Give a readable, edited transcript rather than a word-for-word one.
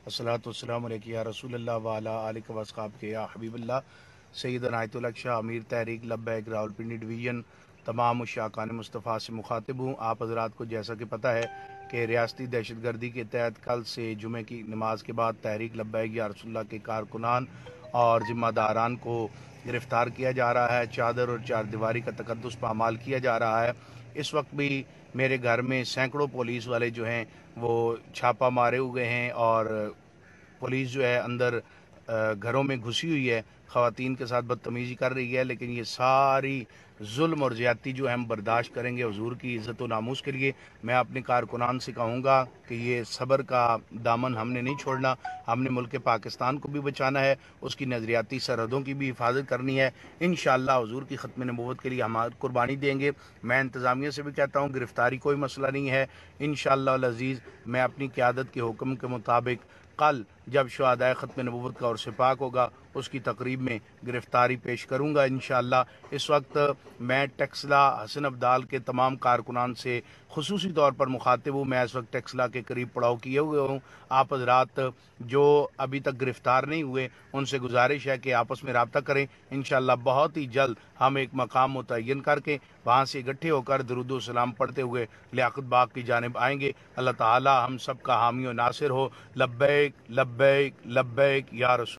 अस्सलातु वस्सलामु अलैका या रसूल अल्लाह व अला आलिका व अस्हाबिका या हबीब अल्लाह। सैयदना आयतुल अक़शा अमीर तहरीक लब्बैक रावलपिंडी डिवीज़न तमाम मुशाकान मुस्तफ़ा से मुखातिब हूँ। आप हज़रात को जैसा कि पता है कि रियासती दहशतगर्दी के तहत कल से जुमे की नमाज के बाद तहरीक लब्बैक या रसूलुल्लाह के कारकुनान और ज़िम्मेदारान को गिरफ़्तार किया जा रहा है। चादर और चार दीवारी का तकद्दुस पामाल किया जा रहा है। इस वक्त भी मेरे घर में सैकड़ों पुलिस वाले जो हैं वो छापा मारे हुए हैं और पुलिस जो है अंदर घरों में घुसी हुई है, ख़वातीन के साथ बदतमीज़ी कर रही है। लेकिन ये सारी जुल्म और ज़्यादती जो है हम बर्दाश्त करेंगे हुजूर की इज़्ज़त व नामूस के लिए। मैं अपने कारकुनान से कहूँगा कि ये सब्र का दामन हमने नहीं छोड़ना। हमने मुल्क पाकिस्तान को भी बचाना है, उसकी नज़रियाती सरहदों की भी हिफाजत करनी है। इंशाअल्लाह हुजूर की ख़त्म नबूवत के लिए हम कुर्बानी देंगे। मैं इंतज़ामिया से भी कहता हूँ गिरफ़्तारी कोई मसला नहीं है। इंशाअल्लाह अल अज़ीज़ मैं अपनी क़यादत के हुक्म के मुताबिक कल जब शुहदाए ख़त्म नबूवत का उर्स पाक होगा उसकी तकरीब में गिरफ़्तारी पेश करूँगा इंशाअल्लाह। इस वक्त मैं टेक्सला हसन अब्दाल के तमाम कारकुनान से खुसूसी तौर पर मुखातिब हूँ। मैं इस वक्त टेक्सला के करीब पड़ाव किए हुए हूँ। आप हज़रात जो अभी तक गिरफ़्तार नहीं हुए उनसे गुजारिश है कि आपस में रब्ता करें। इंशाअल्लाह बहुत ही जल्द हम एक मकाम मुतय्यन करके वहाँ से इकट्ठे होकर दरूद व सलाम पढ़ते हुए लियाकत बाग की जानिब आएंगे। अल्लाह ताला हम सब का हामी व नासिर हो। लब्बैक लब्बैक लब्बैक या रसूल।